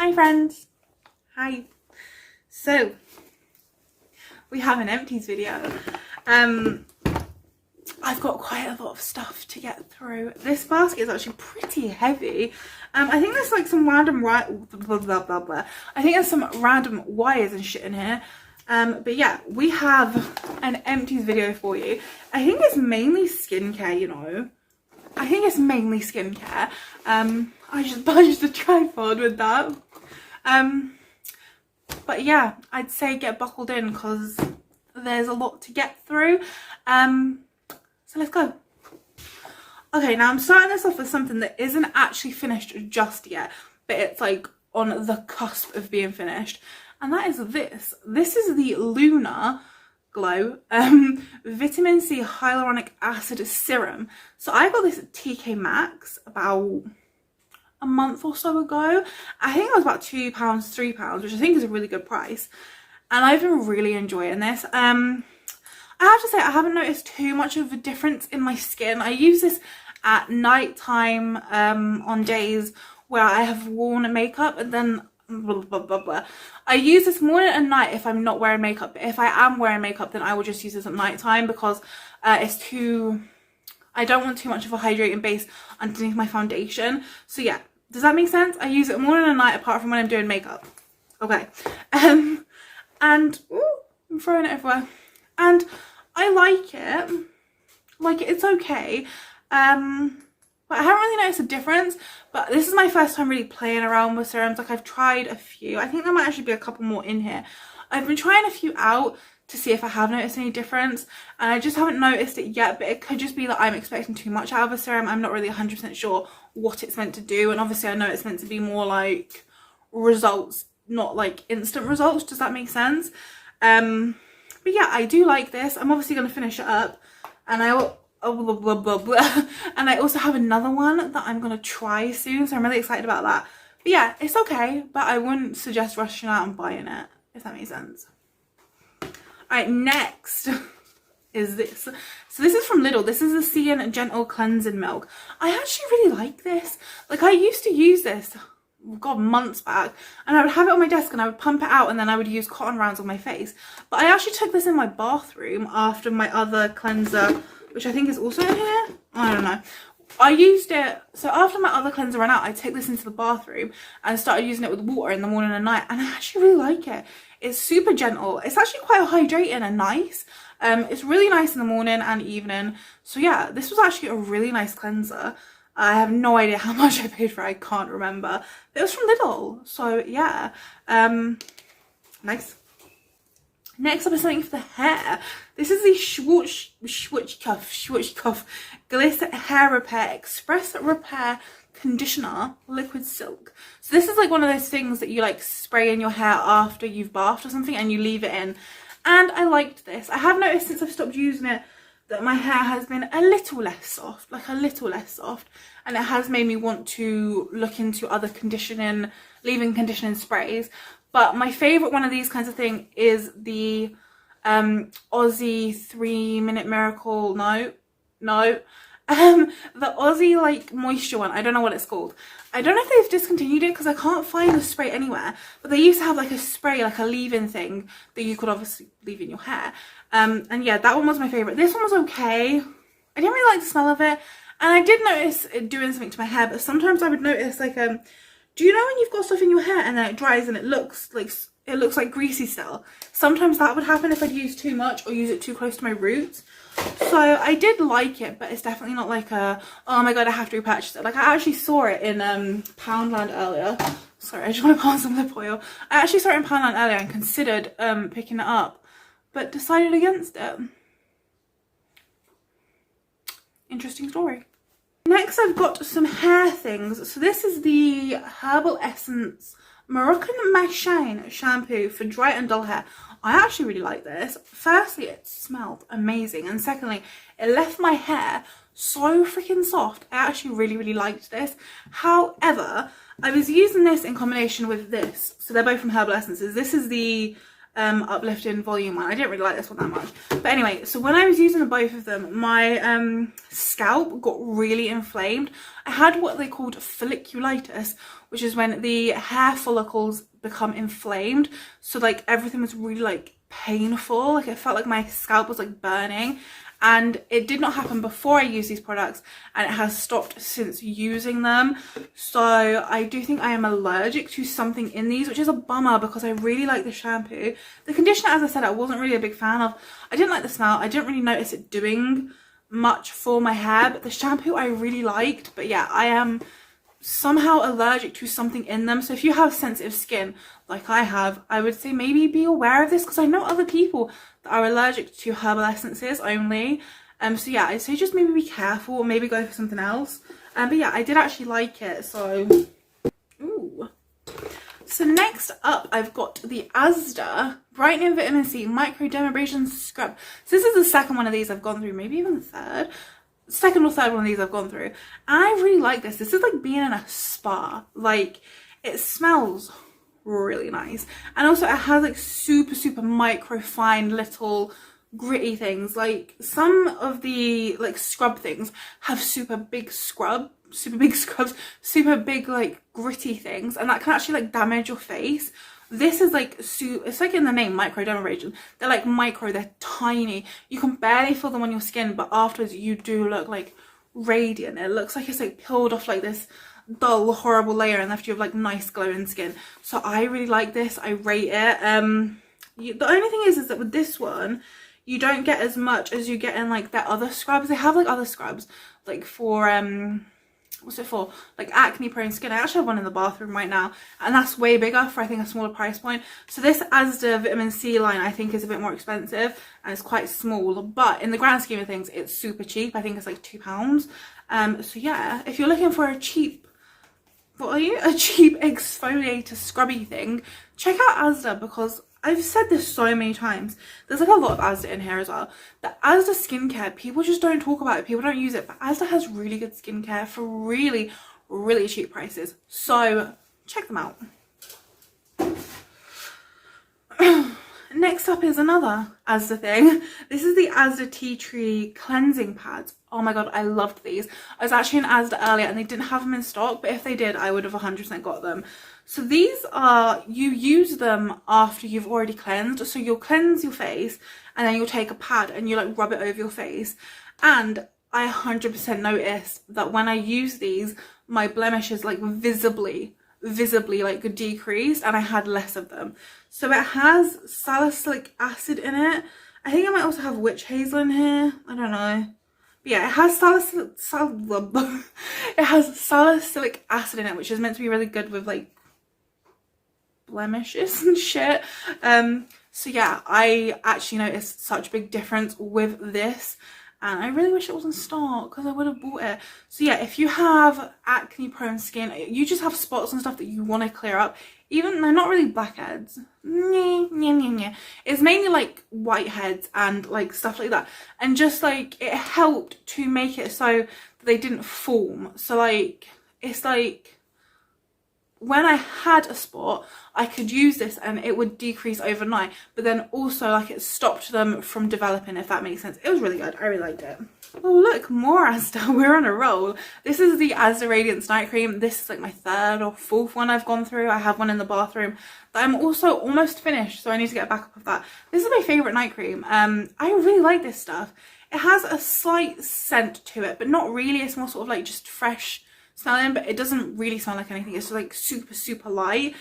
Hi friends. Hi. So we have an empties video. I've got quite a lot of stuff to get through. This basket is actually pretty heavy. I think there's like some random I think there's some random wires and shit in here. But yeah, we have an empties video for you. I think it's mainly skincare, you know. I think it's mainly skincare. I just buzzed a tripod with that. But yeah, I'd say get buckled in because there's a lot to get through. So let's go. Okay, now I'm starting this off with something that isn't actually finished just yet, but it's like on the cusp of being finished. And that is this. This is the Lunar Glow Vitamin C Hyaluronic Acid Serum. So I got this at TK Maxx about a month or so ago. I think it was about £2, £3, which I think is a really good price. And I've been really enjoying this. I have to say I haven't noticed too much of a difference in my skin. I use this at night time on days where I have worn makeup, and then I use this morning and night if I'm not wearing makeup. But if I am wearing makeup, then I will just use this at night time because I don't want too much of a hydrating base underneath my foundation. So yeah, does that make sense? I use it morning and night apart from when I'm doing makeup. Okay. And ooh, I'm throwing it everywhere. And I like it. Like, it's okay. But I haven't really noticed a difference. But this is my first time really playing around with serums. Like, I've tried a few. I think there might actually be a couple more in here. I've been trying a few out to see if I have noticed any difference. And I just haven't noticed it yet. But it could just be that I'm expecting too much out of a serum. I'm not really 100% sure what it's meant to do. And obviously I know it's meant to be more like results, not like instant results. Does that make sense? But yeah, I do like this. I'm obviously going to finish it up, and I also have another one that I'm going to try soon, so I'm really excited about that. But yeah, it's okay, but I wouldn't suggest rushing out and buying it, if that makes sense. Alright, next is this. So this is from Lidl. This is the Sea and Gentle Cleansing Milk. I actually really like this. Like, I used to use this, God, months back, and I would have it on my desk and I would pump it out and then I would use cotton rounds on my face. But I actually took this in my bathroom after my other cleanser, which I think is also in here. I don't know. I used it, so after my other cleanser ran out, I took this into the bathroom and started using it with water in the morning and night, and I actually really like it. It's super gentle. It's actually quite hydrating and nice. It's really nice in the morning and evening. So yeah, this was actually a really nice cleanser. I have no idea how much I paid for it. I can't remember. But it was from Lidl. So yeah. Nice. Next up is something for the hair. This is the Schwarzkopf Gliss Hair Repair Express Repair Conditioner Liquid Silk. So this is like one of those things that you like spray in your hair after you've bathed or something and you leave it in. And I liked this. I have noticed since I've stopped using it that my hair has been a little less soft, like a little less soft, and it has made me want to look into other conditioning, leave-in conditioning sprays. But my favourite one of these kinds of thing is the Aussie 3-Minute Miracle, the Aussie like moisture one. I don't know what it's called. I don't know if they've discontinued it because I can't find the spray anywhere, but they used to have like a spray, like a leave-in thing that you could obviously leave in your hair. And yeah, that one was my favourite. This one was okay. I didn't really like the smell of it, and I did notice it doing something to my hair, but sometimes I would notice like do you know when you've got stuff in your hair and then it dries and it looks like greasy still? Sometimes that would happen if I'd use too much or use it too close to my roots. So I did like it, but it's definitely not like a, oh my god, I have to repurchase it. Like, I actually saw it in Poundland earlier. Sorry, I just want to pass some lip oil. I actually saw it in Poundland earlier and considered picking it up, but decided against it. Interesting story. Next, I've got some hair things. So this is the Herbal Essence Moroccan Shine Shampoo for dry and dull hair. I actually really like this. Firstly, it smelled amazing, and secondly, it left my hair so freaking soft. I actually really liked this. However, I was using this in combination with this. So they're both from Herbal Essences. This is the uplifting volume one. I didn't really like this one that much, but anyway, so when I was using both of them, my scalp got really inflamed. I had what they called folliculitis, which is when the hair follicles become inflamed, so like everything was really like painful, like it felt like my scalp was like burning. And it did not happen before I used these products, and it has stopped since using them. So I do think I am allergic to something in these, which is a bummer because I really like the shampoo. The conditioner, as I said, I wasn't really a big fan of. I didn't like the smell. I didn't really notice it doing much for my hair, but the shampoo I really liked. But yeah, I am somehow allergic to something in them. So if you have sensitive skin like I have, I would say maybe be aware of this, because I know other people that are allergic to herbal essences only. So yeah, I'd say just maybe be careful, or maybe go for something else. But yeah, I did actually like it. So ooh. So next up, I've got the Asda Brightening Vitamin C Microdermabrasion Scrub. So this is the second one of these I've gone through, maybe even the third. Second or third one of these I've gone through. I really like this. This is like being in a spa. Like, it smells really nice, and also it has like super micro fine little gritty things. Like some of the like scrub things have super big like gritty things, and that can actually like damage your face. This is like it's like in the name, microdermabrasion. They're like micro, they're tiny, you can barely feel them on your skin, but afterwards you do look like radiant. It looks like it's like peeled off like this dull horrible layer and left you with like nice glowing skin. So I really like this. I rate it. The only thing is that with this one you don't get as much as you get in like their other scrubs. They have like other scrubs like for what's it for, like acne prone skin. I actually have one in the bathroom right now, and that's way bigger for I think a smaller price point. So this Asda vitamin C line I think is a bit more expensive, and it's quite small, but in the grand scheme of things it's super cheap. I think it's like £2. So yeah, if you're looking for a cheap, a cheap exfoliator scrubby thing, check out Asda, because I've said this so many times. There's like a lot of Asda in here as well. The Asda skincare, people just don't talk about it. People don't use it. But Asda has really good skincare for really cheap prices. So check them out. Next up is another Asda thing. This is the Asda Tea Tree Cleansing Pads. Oh my god, I loved these. I was actually in Asda earlier and they didn't have them in stock, but if they did, I would have 100% got them. So these are, you use them after you've already cleansed. So you'll cleanse your face and then you'll take a pad and you like rub it over your face. And I 100% noticed that when I use these, my blemishes like visibly like decreased, and I had less of them. So it has salicylic acid in it. I think I might also have witch hazel in here. I don't know. But yeah, it has salicylic acid in it, which is meant to be really good with like blemishes and shit. So yeah, I actually noticed such a big difference with this, and I really wish it was in stock because I would have bought it. So yeah, if you have acne prone skin, you just have spots and stuff that you want to clear up, even they're not really blackheads, it's mainly like whiteheads and like stuff like that, and just like it helped to make it so that they didn't form. So like it's like when I had a spot, I could use this and it would decrease overnight, but then also like it stopped them from developing, if that makes sense. It was really good. I really liked it. Oh look, more Asda. We're on a roll. This is the Asda Radiance Night Cream. This is like my third or fourth one I've gone through. I have one in the bathroom that I'm also almost finished, so I need to get a backup of that. This is my favourite night cream. I really like this stuff. It has a slight scent to it, but not really. It's more sort of like just fresh smelling, but it doesn't really smell like anything. It's like super light.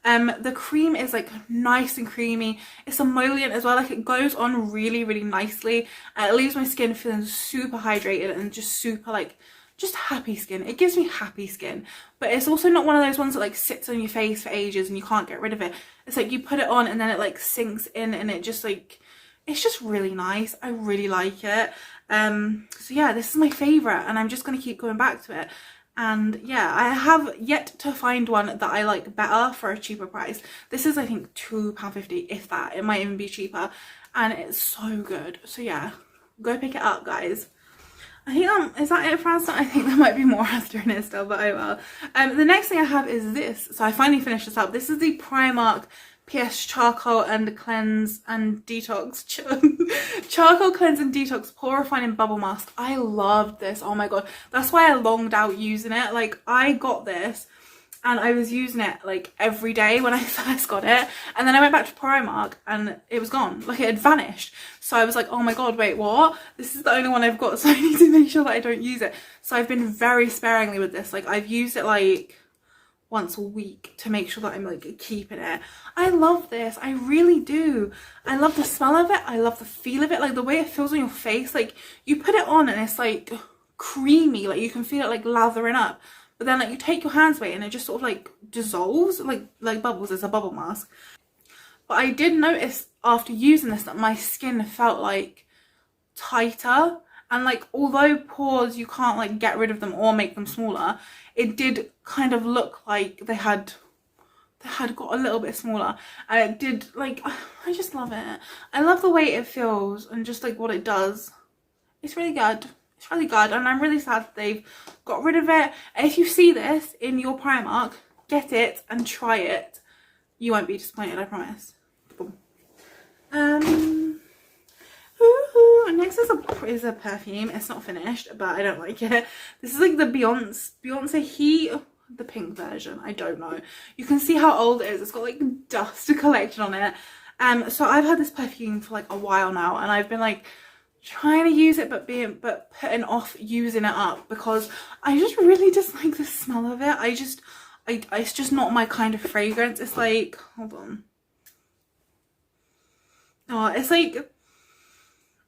The cream is like nice and creamy. It's emollient as well. Like it goes on really nicely. It leaves my skin feeling super hydrated and just super like just happy skin. It gives me happy skin, but it's also not one of those ones that like sits on your face for ages and you can't get rid of it. It's like you put it on and then it like sinks in, and it just like, it's just really nice. I really like it. So yeah, this is my favorite, and I'm just gonna keep going back to it. And yeah, I have yet to find one that I like better for a cheaper price. This is I think £2.50, if that. It might even be cheaper, and it's so good. So yeah, go pick it up, guys. I think is that it for Asda? I think there might be more Asda in it still, but oh well. The next thing I have is this. So I finally finished this up. This is the Primark PS Charcoal and Cleanse and Detox. Charcoal Cleanse and Detox Purifying Bubble Mask. I loved this. Oh my god. That's why I longed out using it. Like, I got this and I was using it like every day when I first got it. And then I went back to Primark and it was gone. Like, it had vanished. So I was like, oh my god, wait, what? This is the only one I've got, so I need to make sure that I don't use it. So I've been very sparingly with this. Like, I've used it like once a week to make sure that I'm like keeping it. I love this. I really do. I love the smell of it. I love the feel of it. Like, the way it feels on your face. Like, you put it on and it's like creamy. Like, you can feel it like lathering up. But then like you take your hands away and it just sort of like dissolves like bubbles. It's a bubble mask. But I did notice after using this that my skin felt like tighter. And like, although pores, you can't like get rid of them or make them smaller, it did kind of look like they had got a little bit smaller. And it did, like, I just love it. I love the way it feels and just like what it does. It's really good. It's really good, and I'm really sad that they've got rid of it. If you see this in your Primark, get it and try it. You won't be disappointed, I promise. Boom. Next is a perfume. It's not finished, but I don't like it. This is like the Beyonce Heat, the pink version. I don't know. You can see how old it is. It's got like dust collected on it. So I've had this perfume for like a while now, and I've been like trying to use it but putting off using it up because I just really dislike the smell of it. It's just not my kind of fragrance. It's like, hold on. Oh, it's like,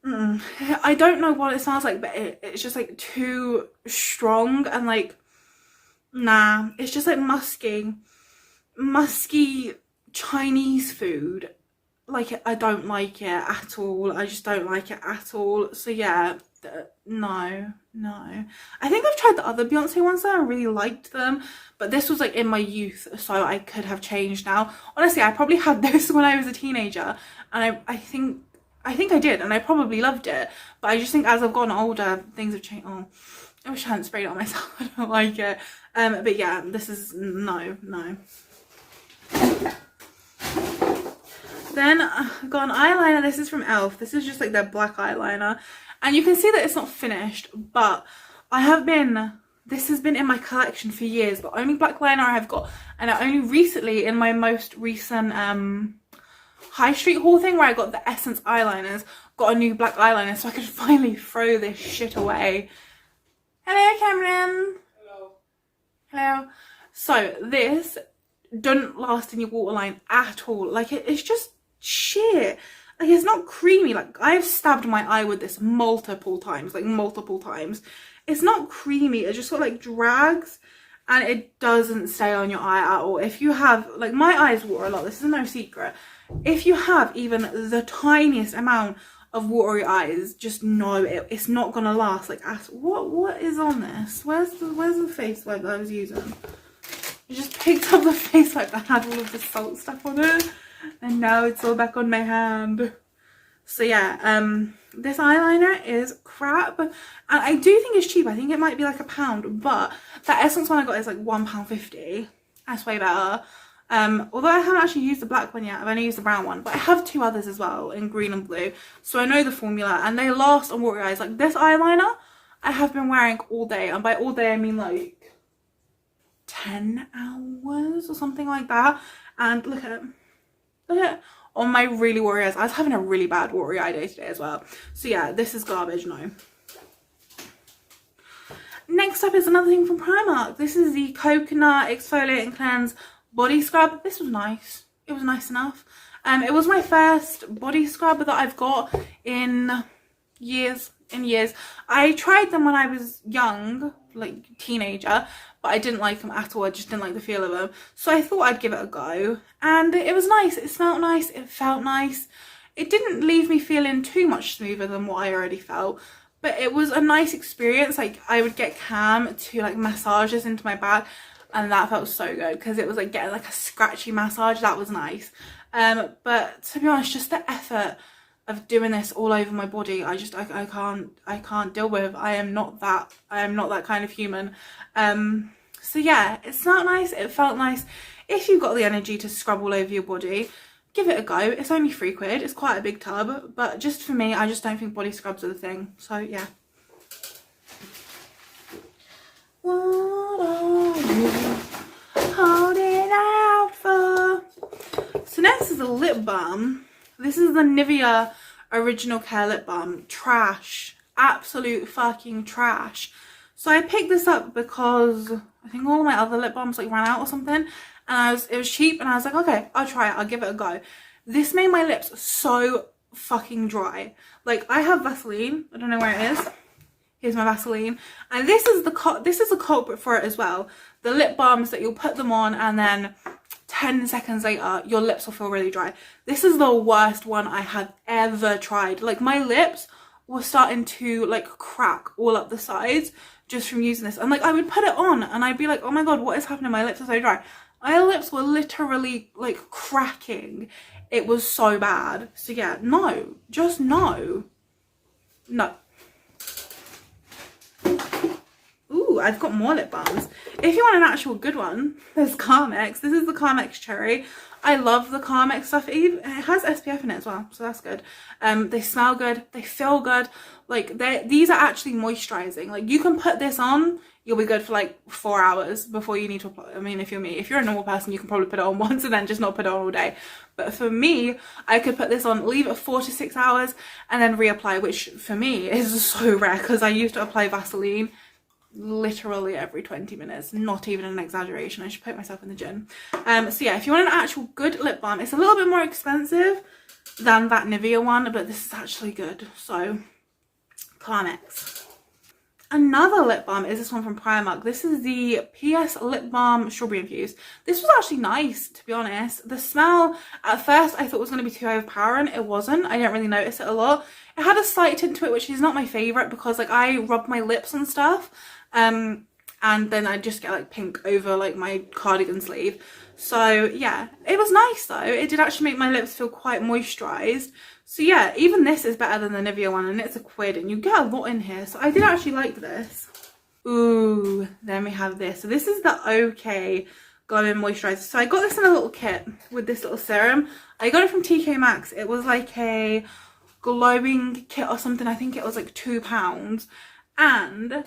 I don't know what it smells like, but it's just like too strong and like, nah. It's just like musky Chinese food. Like, I don't like it at all. I just don't like it at all. So yeah, no. I think I've tried the other Beyonce ones though. I really liked them, but this was like in my youth, so I could have changed now. Honestly, I probably had this when I was a teenager, and I think I did, and I probably loved it. But I just think as I've gotten older, things have changed. Oh, I wish I hadn't sprayed it on myself. I don't like it. But yeah, this is no. Then I've got an eyeliner. This is from ELF. This is just like their black eyeliner. And you can see that it's not finished, but this has been in my collection for years. The only black liner I have got, and I only recently, in my most recent high street haul thing where I got the Essence eyeliners, got a new black eyeliner so I could finally throw this shit away. Hello, Cameron. Hello. So this doesn't last in your waterline at all. Like, it's just shit. Like, it's not creamy. Like, I've stabbed my eye with this multiple times. It's not creamy. It just sort of like drags, and it doesn't stay on your eye at all. If you have, like, my eyes water a lot. This is no secret. If you have even the tiniest amount of watery eyes, just know it's not gonna last. Like, what is on this? Where's the face wipe that I was using? I just picked up the face wipe that had all of the salt stuff on it, and now it's all back on my hand. So yeah, this eyeliner is crap, and I do think it's cheap. I think it might be like £1, but that Essence one I got is like £1.50. That's way better. Although I haven't actually used the black one yet, I've only used the brown one, but I have 2 others as well in green and blue, so I know the formula, and they last on watery eyes. Like, this eyeliner I have been wearing all day, and by all day I mean like 10 hours or something like that. And look at it on my really watery eyes. I was having a really bad watery eye day today as well. So yeah, this is garbage, no. Next up is another thing from Primark. This is the Coconut Exfoliate and Cleanse Body Scrub. This was nice. It was nice enough. It was my first body scrub that I've got in years. I tried them when I was young, like teenager, but I didn't like them at all. I just didn't like the feel of them, so I thought I'd give it a go, and it was nice. It smelled nice, it felt nice. It didn't leave me feeling too much smoother than what I already felt, but it was a nice experience. Like, I would get Cam to like massages into my back, and that felt so good because it was like getting like a scratchy massage. That was nice. But to be honest, just the effort of doing this all over my body, I can't deal with. I am not that kind of human. So yeah, it smelled nice, it felt nice. If you've got the energy to scrub all over your body, give it a go. It's only £3. It's quite a big tub, but just for me, I just don't think body scrubs are the thing. So yeah. What are you holding out for? So next is a lip balm. This is the Nivea Original Care Lip Balm. Trash. Absolute fucking trash. So I picked this up because I think all my other lip balms like ran out or something, and it was cheap, and I was like, okay, I'll try it, I'll give it a go. This made my lips so fucking dry. Like, I have Vaseline, I don't know where it is. Here's my Vaseline, and this is a culprit for it as well. The lip balms that you'll put them on and then 10 seconds later your lips will feel really dry. This is the worst one I have ever tried. Like, my lips were starting to like crack all up the sides just from using this, and like I would put it on and I'd be like, oh my god, what is happening? My lips are so dry. My lips were literally like cracking. It was so bad. So yeah, no, just no. Ooh, I've got more lip balms. If you want an actual good one, there's Carmex. This is the Carmex Cherry. I love the Carmex stuff. It has SPF in it as well, so that's good. They smell good. They feel good. Like, these are actually moisturizing. Like, you can put this on, you'll be good for like 4 hours before you need to apply. I mean, if you're me, if you're a normal person, you can probably put it on once and then just not put it on all day. But for me, I could put this on, leave it 4 to 6 hours, and then reapply, which for me is so rare because I used to apply Vaseline literally every 20 minutes, not even an exaggeration. I should put myself in the gym. So yeah, if you want an actual good lip balm, it's a little bit more expensive than that Nivea one, but this is actually good. So Carmex. Another lip balm is this one from Primark. This is the PS Lip Balm Strawberry Infused. This was actually nice, to be honest. The smell, at first I thought was going to be too overpowering. It wasn't. I didn't really notice it a lot. It had a slight tint to it, which is not my favourite because like I rub my lips and stuff, and then I just get like pink over like my cardigan sleeve. So yeah, it was nice though. It did actually make my lips feel quite moisturised. So yeah, even this is better than the Nivea one, and it's £1 and you get a lot in here. So I did actually like this. Ooh, then we have this. So this is the OK Glowing Moisturiser. So I got this in a little kit with this little serum. I got it from TK Maxx. It was like a glowing kit or something. I think it was like £2. And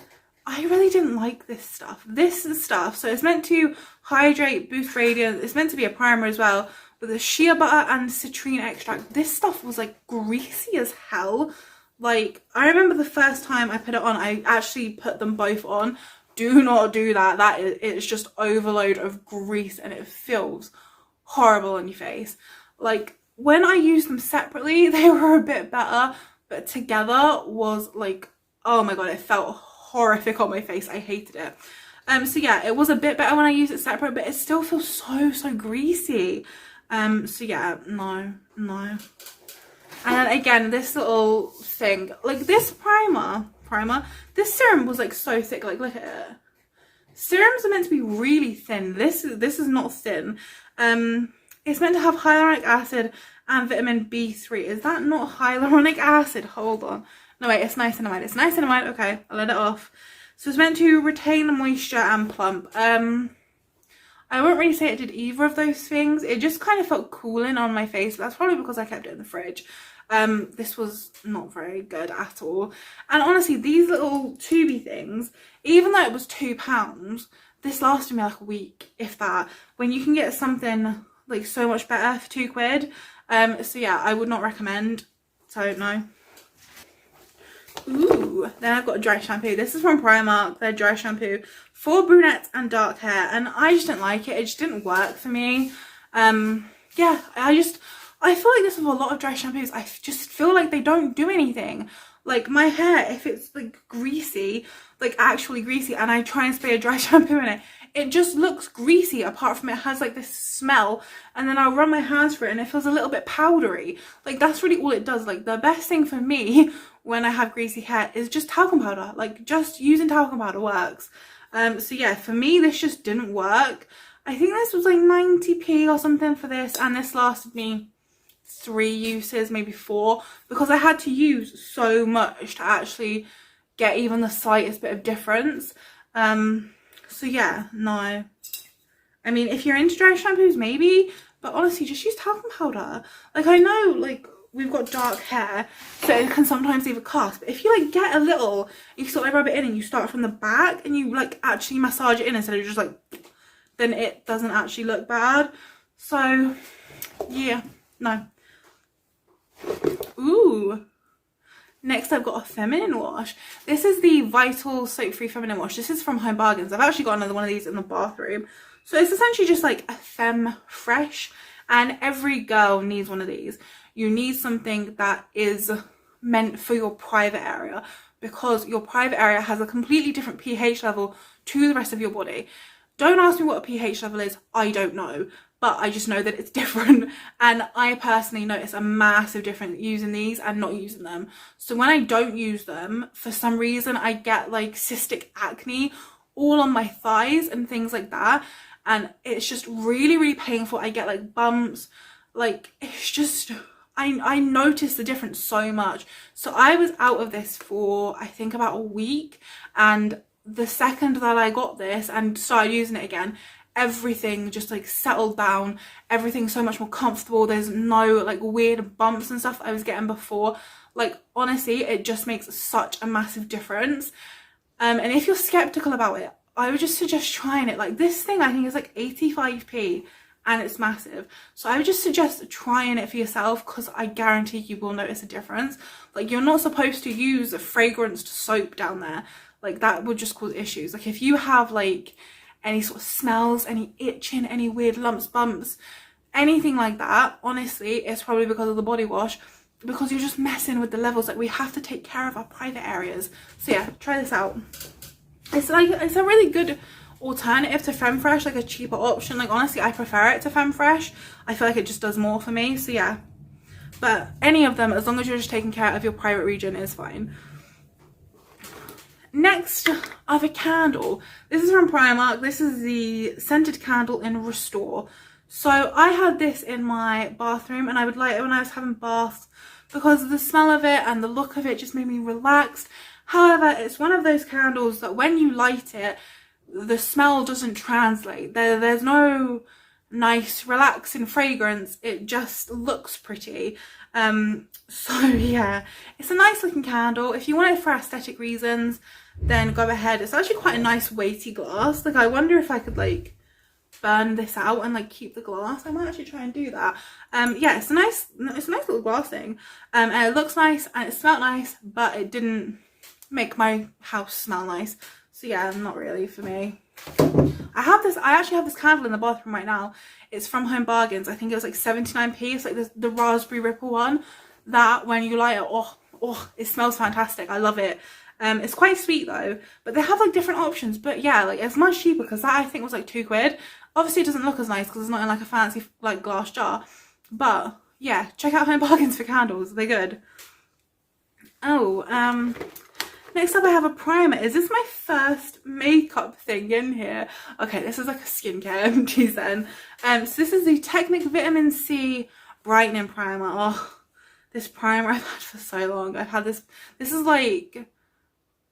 I really didn't like this stuff. This stuff, so it's meant to hydrate, boost radiance. It's meant to be a primer as well, with a shea butter and citrine extract. This stuff was like greasy as hell. Like, I remember the first time I put it on, I actually put them both on. Do not do that. It's just overload of grease and it feels horrible on your face. Like, when I used them separately, they were a bit better, but together was like, oh my god, it felt horrific on my face. I hated it. So yeah, it was a bit better when I used it separate, but it still feels so greasy. So yeah, no. And then again, this little thing, like this primer, this serum was like so thick. Like, look at it. Serums are meant to be really thin. This is not thin. It's meant to have hyaluronic acid and vitamin B3. Is that not hyaluronic acid? Hold on. No, wait, it's niacinamide. It's niacinamide. Okay, I'll let it off. So it's meant to retain the moisture and plump. I won't really say it did either of those things. It just kind of felt cooling on my face. That's probably because I kept it in the fridge. This was not very good at all. And honestly, these little tubey things, even though it was £2, this lasted me like a week, if that. When you can get something like so much better for £2. So yeah, I would not recommend. So no. Ooh, then I've got a dry shampoo. This is from Primark, their dry shampoo for brunettes and dark hair, and I just didn't like it. It just didn't work for me. Yeah, I feel like this with a lot of dry shampoos, I just feel like they don't do anything. Like, my hair, if it's like greasy, like actually greasy, and I try and spray a dry shampoo in it, it just looks greasy, apart from it has like this smell, and then I'll run my hands through it and it feels a little bit powdery. Like, that's really all it does. Like, the best thing for me when I have greasy hair is just talcum powder. Like, just using talcum powder works. So yeah, for me this just didn't work. I think this was like 90p or something for this, and this lasted me 3 uses, maybe 4, because I had to use so much to actually get even the slightest bit of difference. So yeah, no. I mean, if you're into dry shampoos, maybe, But honestly, just use talcum powder. Like, I know, like, we've got dark hair, so it can sometimes leave a cast, but if you like get a little, you sort of rub it in and you start from the back and you like actually massage it in instead of just like, then it doesn't actually look bad. So yeah, no. Ooh, next I've got a feminine wash. This is the Vital Soap Free Feminine Wash. This is from Home Bargains. I've actually got another one of these in the bathroom. So it's essentially just like a femme fresh, and every girl needs one of these. You need something that is meant for your private area, because your private area has a completely different pH level to the rest of your body. Don't ask me what a pH level is, I don't know, but I just know that it's different, and I personally notice a massive difference using these and not using them. So when I don't use them, for some reason I get like cystic acne all on my thighs and things like that, and it's just really, really painful. I get like bumps, like it's just, I noticed the difference so much. So I was out of this for I think about a week, and the second that I got this and started using it again, everything just like settled down, everything's so much more comfortable. There's no like weird bumps and stuff I was getting before. Like honestly, it just makes such a massive difference. And if you're skeptical about it, I would just suggest trying it. Like this thing I think is like 85p and it's massive, so I would just suggest trying it for yourself, because I guarantee you will notice a difference. Like you're not supposed to use a fragranced soap down there, like that would just cause issues. Like if you have like any sort of smells, any itching, any weird lumps, bumps, anything like that, honestly it's probably because of the body wash, because you're just messing with the levels. Like we have to take care of our private areas. So yeah, try this out. It's like, it's a really good alternative to Femme Fresh, like a cheaper option. Like honestly I prefer it to Femme Fresh. I feel like it just does more for me. So yeah, but any of them, as long as you're just taking care of your private region, is fine. Next I have a candle. This is from Primark. This is the scented candle in Restore. So I had this in my bathroom and I would light it when I was having baths, because the smell of it and the look of it just made me relaxed. However, it's one of those candles that when you light it, the smell doesn't translate. There's no nice relaxing fragrance, it just looks pretty. So yeah, it's a nice looking candle. If you want it for aesthetic reasons, then go ahead. It's actually quite a nice weighty glass. Like I wonder if I could like burn this out and like keep the glass. I might actually try and do that. Yeah, it's a nice little glass thing, and it looks nice and it smelled nice, but it didn't make my house smell nice. So yeah, not really for me. I actually have this candle in the bathroom right now. It's from Home Bargains. I think it was like 79p. It's like the raspberry ripple one, that when you light it, oh, it smells fantastic. I love it. It's quite sweet though, but they have like different options. But yeah, like it's much cheaper, because that I think was like £2. Obviously it doesn't look as nice because it's not in like a fancy like glass jar, but yeah, check out Home Bargains for candles. They're good. Oh, next up I have a primer. Is this my first makeup thing in here? Okay, this is like a skincare empties then. So this is the Technic Vitamin C Brightening Primer. Oh, this primer I've had for so long. I've had this is like,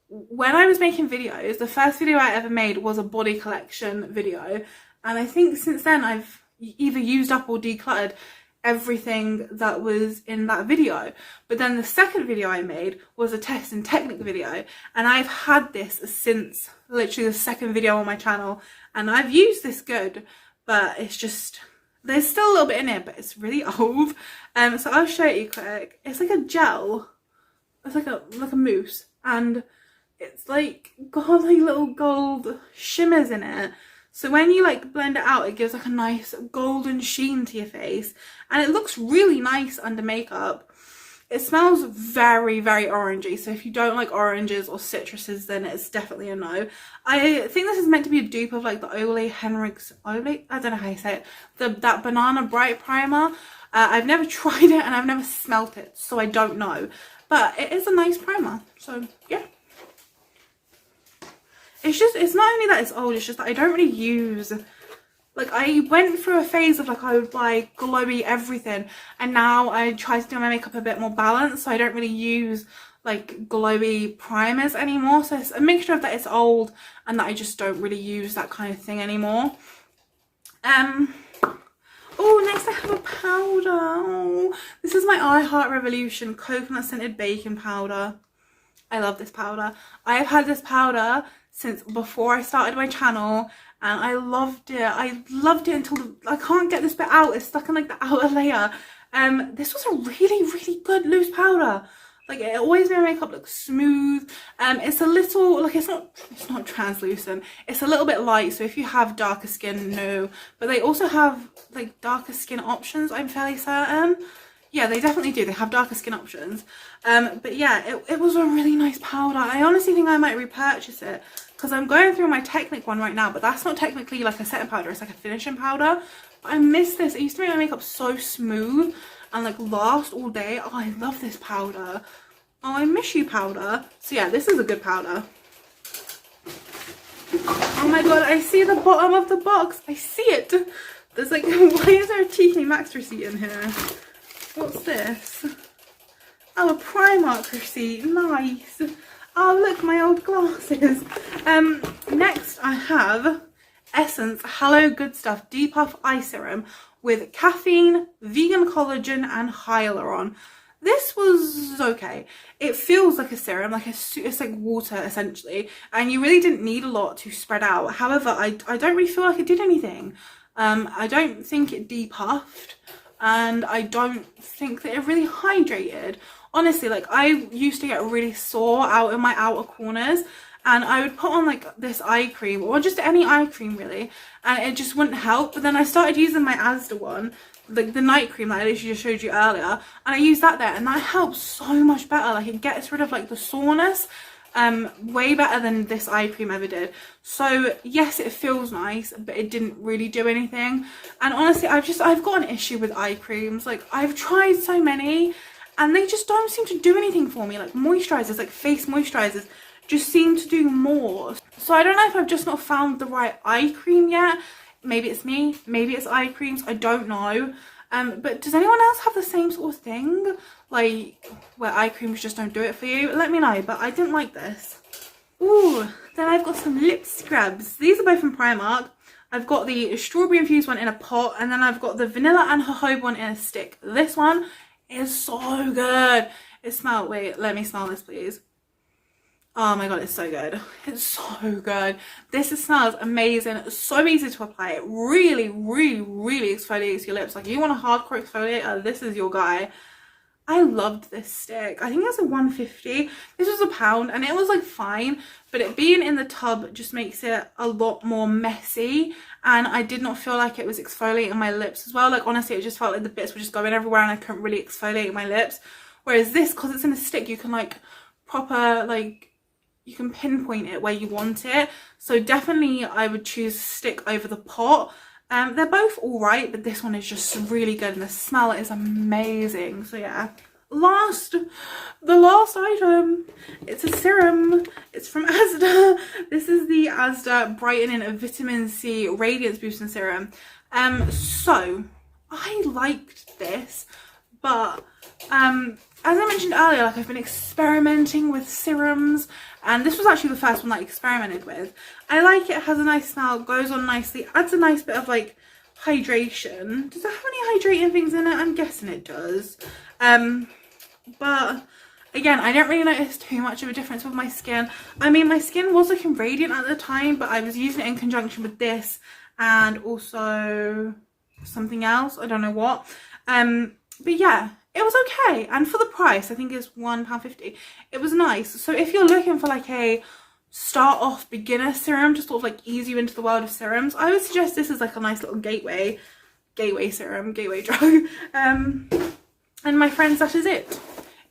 when I was making videos, the first video I ever made was a body collection video, and I think since then I've either used up or decluttered everything that was in that video. But then the second video I made was a test and Technic video, and I've had this since literally the second video on my channel, and I've used this good, but it's just, there's still a little bit in it, but it's really old. So I'll show it you quick. It's like a gel, it's like a mousse, and it's like got like little gold shimmers in it. So when you like blend it out, it gives like a nice golden sheen to your face, and it looks really nice under makeup. It smells very, very orangey, so if you don't like oranges or citruses, then it's definitely a no. I think this is meant to be a dupe of like the Ole Henrik's, I don't know how you say it, that Banana Bright primer. I've never tried it and I've never smelt it, so I don't know, but it is a nice primer. So yeah, it's not only that it's old, it's just that I don't really use, like I went through a phase of like I would buy glowy everything, and now I try to do my makeup a bit more balanced, so I don't really use like glowy primers anymore. So it's a mixture of that it's old and that I just don't really use that kind of thing anymore. Oh, next I have a powder. Oh, this is my I Heart Revolution coconut scented baking powder. I love this powder. I have had this powder since before I started my channel, and I loved it. I loved it until I can't get this bit out. It's stuck in like the outer layer. This was a really good loose powder. Like, it always made my makeup look smooth. It's a little, like, it's not translucent. It's a little bit light, so if you have darker skin, no. But they also have like darker skin options, I'm fairly certain. Yeah, they definitely do. They have darker skin options. But yeah, it was a really nice powder. I honestly think I might repurchase it because I'm going through my Technic one right now, but that's not technically like a setting powder. It's like a finishing powder. But I miss this. It used to make my makeup so smooth and like last all day. Oh, I love this powder. Oh, I miss you, powder. So yeah, this is a good powder. Oh my god, I see the bottom of the box. I see it. There's like, why is there a TK Maxx receipt in here? What's this? Oh, a Primark receipt. Nice. Oh, look, my old glasses. Next I have Essence Hello Good Stuff Depuff Eye Serum with caffeine, vegan collagen and hyaluron. This was okay. It feels like a serum, like it's like water essentially, and you really didn't need a lot to spread out. However, I don't really feel like it did anything. I don't think it depuffed, and I don't think that it really hydrated. Honestly, like, I used to get really sore out in my outer corners, and I would put on like this eye cream or just any eye cream really, and it just wouldn't help. But then I started using my Asda one, like the night cream that I literally just showed you earlier, and I used that there, and that helps so much better. Like, it gets rid of like the soreness way better than this eye cream ever did. So yes, it feels nice, but it didn't really do anything. And honestly, I've got an issue with eye creams. Like, I've tried so many and they just don't seem to do anything for me. Like, moisturizers, like face moisturizers, just seem to do more. So I don't know if I've just not found the right eye cream yet. Maybe it's me, maybe it's eye creams, I don't know. But does anyone else have the same sort of thing, like where eye creams just don't do it for you? Let me know. But I didn't like this. Ooh, then I've got some lip scrubs. These are both from Primark. I've got the strawberry infused one in a pot, and then I've got the vanilla and jojoba one in a stick. This one is so good. It smells, wait, let me smell this please. Oh my god, it's so good. It's so good. This smells amazing. It's so easy to apply. It really exfoliates your lips. Like, you want a hardcore exfoliator, this is your guy. I loved this stick. I think it was a 150. This was £1 and it was like fine, but it being in the tub just makes it a lot more messy, and I did not feel like it was exfoliating my lips as well. Like, honestly, it just felt like the bits were just going everywhere and I couldn't really exfoliate my lips. Whereas this, because it's in a stick, you can like proper, like, you can pinpoint it where you want it. So definitely I would choose stick over the pot. They're both all right, but this one is just really good and the smell is amazing. So yeah, the last item, it's a serum. It's from Asda. This is the Asda Brightening Vitamin C Radiance Boosting Serum. So I liked this, but as I mentioned earlier, like, I've been experimenting with serums, and this was actually the first one that I experimented with. I like it. It has a nice smell, goes on nicely, adds a nice bit of like hydration. Does it have any hydrating things in it? I'm guessing it does. But again, I didn't really notice too much of a difference with my skin. I mean, my skin was looking radiant at the time, but I was using it in conjunction with this and also something else, I don't know what. But yeah, it was okay, and for the price, I think it's £1.50, it was nice. So if you're looking for like a start off beginner serum to sort of like ease you into the world of serums, I would suggest this is like a nice little gateway serum, gateway drug. And my friends, that is it.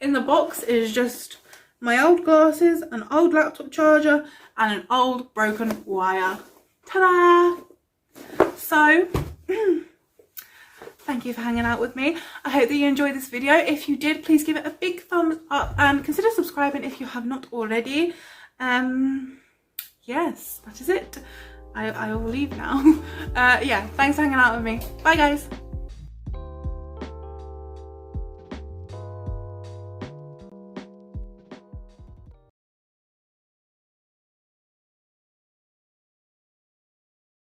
In the box is just my old glasses, an old laptop charger and an old broken wire. Ta-da! So thank you for hanging out with me. I hope that you enjoyed this video. If you did, please give it a big thumbs up and consider subscribing if you have not already. Yes, that is it. I will leave now. Yeah, thanks for hanging out with me. Bye guys.